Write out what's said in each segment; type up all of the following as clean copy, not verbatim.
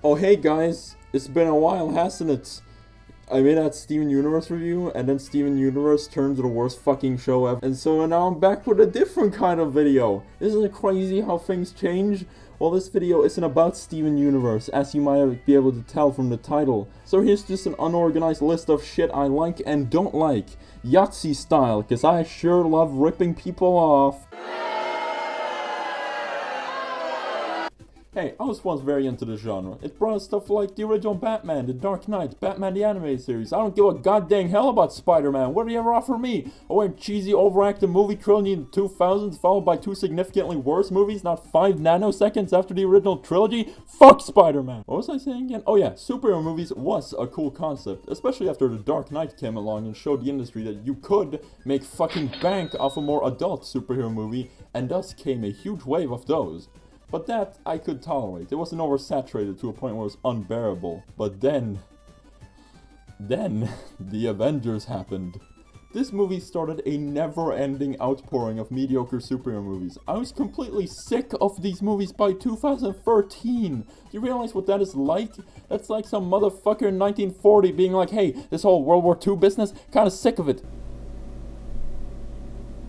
Oh hey guys, it's been a while, hasn't it? I made that Steven Universe review, and then Steven Universe turned to the worst fucking show ever. And so now I'm back with a different kind of video. Isn't it crazy how things change? Well, this video isn't about Steven Universe, as you might be able to tell from the title. So here's just an unorganized list of shit I like and don't like. Yahtzee style, cause I sure love ripping people off. Hey, I was once very into the genre. It brought us stuff like the original Batman, The Dark Knight, Batman the Animated Series. I don't give a goddamn hell about Spider-Man. What do you ever offer me? A weird, cheesy, overacted movie trilogy in the 2000s followed by 2 significantly worse movies not 5 nanoseconds after the original trilogy? Fuck Spider-Man! What was I saying again? Oh yeah, superhero movies was a cool concept, especially after The Dark Knight came along and showed the industry that you could make fucking bank off a more adult superhero movie, and thus came a huge wave of those. But that I could tolerate. It wasn't oversaturated to a point where it was unbearable. But then, the Avengers happened. This movie started a never-ending outpouring of mediocre superhero movies. I was completely sick of these movies by 2013. Do you realize what that is like? That's like some motherfucker in 1940 being like, hey, this whole World War II business, kinda sick of it.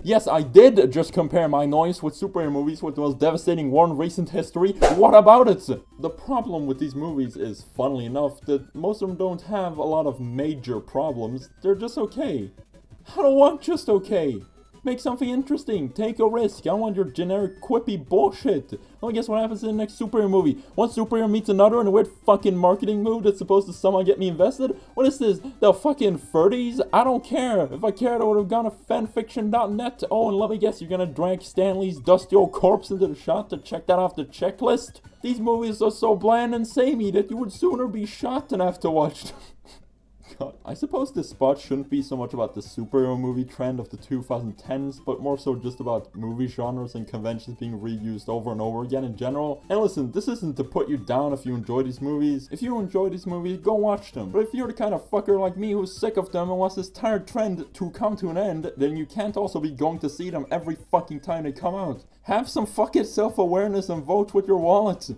Yes, I did just compare my noise with superhero movies with the most devastating war in recent history. What about it? The problem with these movies is, funnily enough, that most of them don't have a lot of major problems. They're just okay. I don't want just okay. Make something interesting. Take a risk. I don't want your generic quippy bullshit. Well, guess what happens in the next superhero movie? One superhero meets another in a weird fucking marketing move that's supposed to somehow get me invested? What is this? The fucking 30s? I don't care. If I cared, I would have gone to fanfiction.net. Oh, and let me guess, you're gonna drag Stanley's dusty old corpse into the shot to check that off the checklist? These movies are so bland and samey that you would sooner be shot than have to watch them. God. I suppose this spot shouldn't be so much about the superhero movie trend of the 2010s, but more so just about movie genres and conventions being reused over and over again in general. And listen, this isn't to put you down if you enjoy these movies. If you enjoy these movies, go watch them. But if you're the kind of fucker like me who's sick of them and wants this tired trend to come to an end, then you can't also be going to see them every fucking time they come out. Have some fucking self-awareness and vote with your wallet.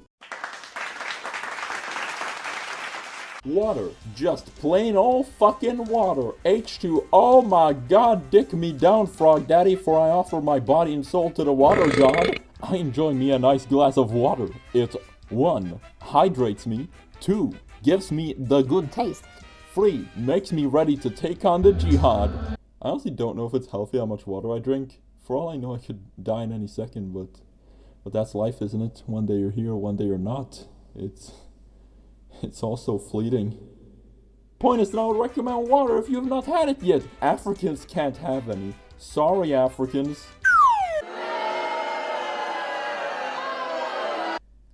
Water. Just plain old fucking water. H2, oh my god, dick me down, frog daddy, for I offer my body and soul to the water god. I enjoy me a nice glass of water. It 1. Hydrates me. 2. Gives me the good taste. 3. Makes me ready to take on the jihad. I honestly don't know if it's healthy how much water I drink. For all I know, I could die in any second, but that's life, isn't it? One day you're here, one day you're not. It's also fleeting. Point is that I would recommend water if you have not had it yet. Africans can't have any. Sorry, Africans.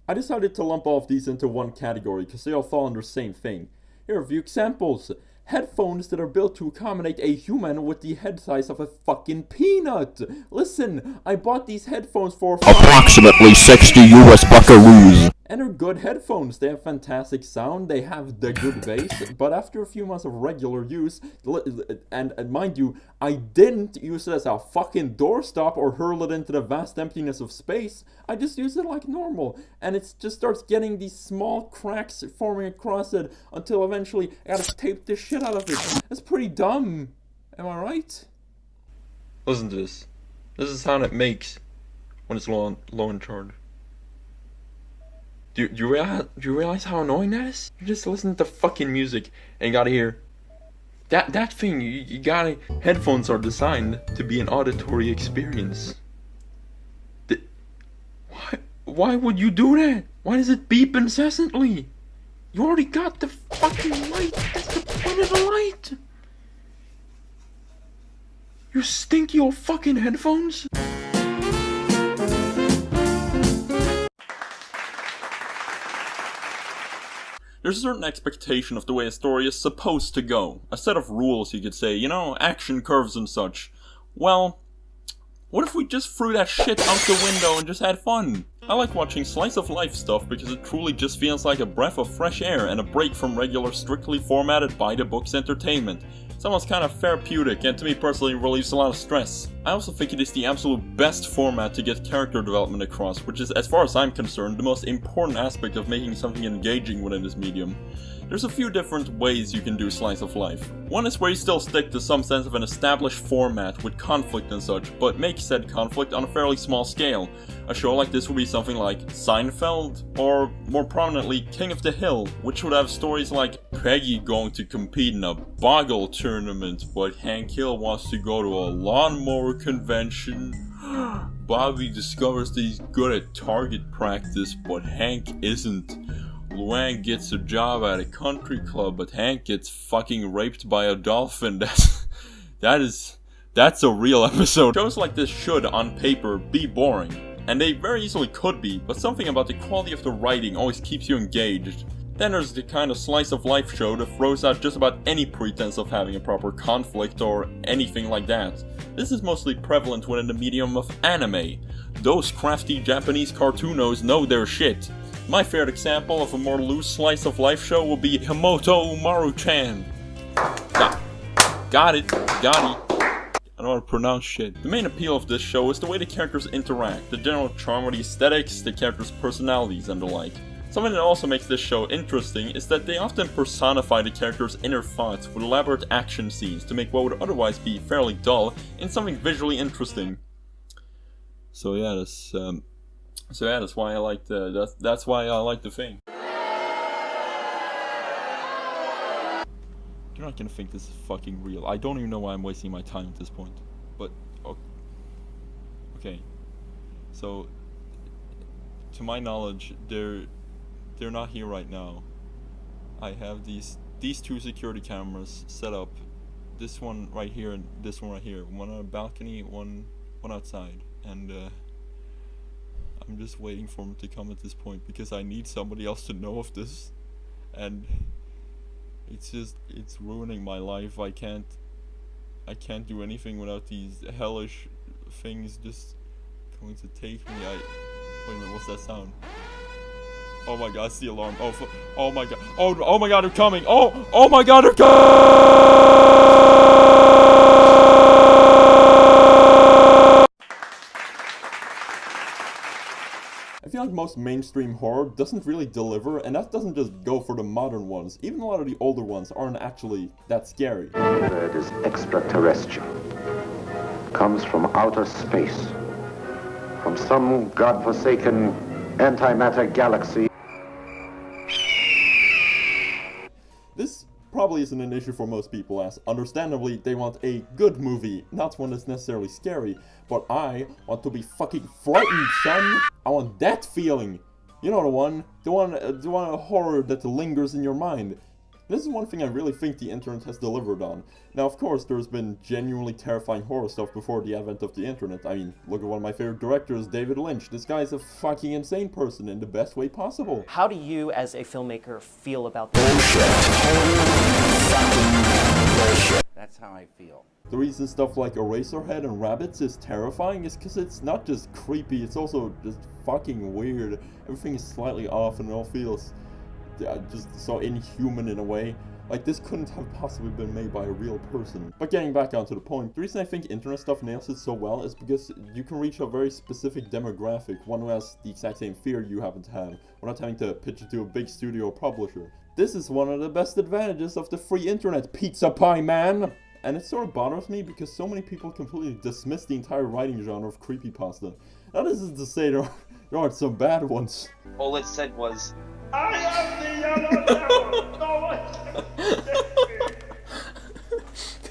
I decided to lump all of these into one category because they all fall under the same thing. Here are a few examples. Headphones that are built to accommodate a human with the head size of a fucking peanut. Listen, I bought these headphones for approximately 60 US buckaroos. And they're good headphones. They have fantastic sound, they have the good bass, but after a few months of regular use, and mind you, I didn't use it as a fucking doorstop or hurl it into the vast emptiness of space. I just use it like normal, and it just starts getting these small cracks forming across it until eventually I gotta tape the shit out of it. That's pretty dumb. Am I right? Listen to this. This is the sound it makes when it's low in charge. Do you realize how annoying that is? You just listen to fucking music and you gotta hear that thing. You gotta. Headphones are designed to be an auditory experience. Why would you do that? Why does it beep incessantly? You already got the fucking light. That's the point of the light. You stinky old fucking headphones. There's a certain expectation of the way a story is supposed to go. A set of rules, you could say, you know, action curves and such. Well, what if we just threw that shit out the window and just had fun? I like watching slice of life stuff because it truly just feels like a breath of fresh air and a break from regular, strictly formatted by-the-books entertainment. It's almost kind of therapeutic and to me personally relieves a lot of stress. I also think it is the absolute best format to get character development across, which is, as far as I'm concerned, the most important aspect of making something engaging within this medium. There's a few different ways you can do slice of life. One is where you still stick to some sense of an established format with conflict and such, but make said conflict on a fairly small scale. A show like this would be something like Seinfeld, or more prominently King of the Hill, which would have stories like Peggy going to compete in a boggle tournament, but Hank Hill wants to go to a lawnmower convention. Bobby discovers that he's good at target practice, but Hank isn't. Luann gets a job at a country club, but Hank gets fucking raped by a dolphin. That's a real episode. Shows like this should, on paper, be boring. And they very easily could be, but something about the quality of the writing always keeps you engaged. Then there's the kind of slice of life show that throws out just about any pretense of having a proper conflict or anything like that. This is mostly prevalent within the medium of anime. Those crafty Japanese cartoonos know their shit. My favorite example of a more loose slice of life show will be Himoto Umaru-chan. Got it. I don't know how to pronounce shit. The main appeal of this show is the way the characters interact, the general charm of the aesthetics, the characters' personalities, and the like. Something that also makes this show interesting is that they often personify the characters' inner thoughts with elaborate action scenes to make what would otherwise be fairly dull into something visually interesting. So yeah, that's why I like that's why I like the thing. You're not gonna think this is fucking real. I don't even know why I'm wasting my time at this point. But okay. So to my knowledge, they're not here right now. I have these two security cameras set up. This one right here and this one right here. One on a balcony, one outside. And I'm just waiting for him to come at this point because I need somebody else to know of this. And it's ruining my life. I can't do anything without these hellish things just going to take me. Wait a minute, what's that sound? Oh my god, it's the alarm. Oh my god. Oh my god, they're coming. Oh my god, they're coming. I feel like most mainstream horror doesn't really deliver, and that doesn't just go for the modern ones. Even a lot of the older ones aren't actually that scary. The bird is extraterrestrial. Comes from outer space. From some godforsaken antimatter galaxy. This probably isn't an issue for most people, as understandably they want a good movie, not one that's necessarily scary. But I want to be fucking frightened, son. I want that feeling. You know the one horror that lingers in your mind. This is one thing I really think the internet has delivered on. Now, of course, there's been genuinely terrifying horror stuff before the advent of the internet. I mean, look at one of my favorite directors, David Lynch. This guy's a fucking insane person in the best way possible. How do you, as a filmmaker, feel about this? Bullshit. That's how I feel. The reason stuff like Eraserhead and Rabbits is terrifying is because it's not just creepy, it's also just fucking weird. Everything is slightly off and it all feels just so inhuman in a way. Like, this couldn't have possibly been made by a real person. But getting back onto the point, the reason I think internet stuff nails it so well is because you can reach a very specific demographic, one who has the exact same fear you happen to have, without having to pitch it to a big studio or publisher. This is one of the best advantages of the free internet, pizza pie man! And it sort of bothers me because so many people completely dismiss the entire writing genre of creepypasta. Now this is to say there aren't some bad ones. All it said was, I am the yellow devil! No one can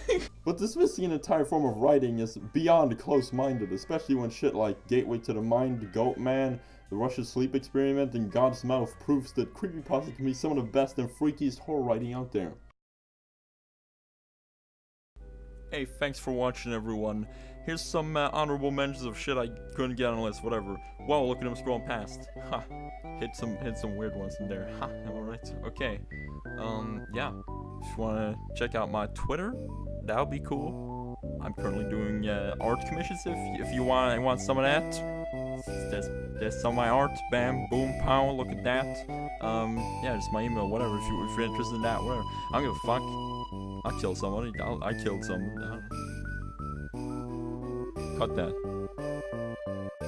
me! But dismissing an entire form of writing is beyond close-minded, especially when shit like Gateway to the Mind, The Goat Man, The Russian Sleep Experiment, and God's Mouth proves that creepypasta can be some of the best and freakiest horror writing out there. Hey, thanks for watching, everyone. Here's some honorable mentions of shit I couldn't get on the list, whatever. Whoa, look at him scrolling past. Ha. Hit some weird ones in there. Ha, am I right? Okay. Yeah. If you wanna check out my Twitter, that would be cool. I'm currently doing art commissions if you want some of that. There's some of my art. Bam, boom, pow, look at that. Yeah, just my email, whatever, if you're interested in that, whatever. I don't give a fuck. I'll kill somebody. I killed someone. Cut that.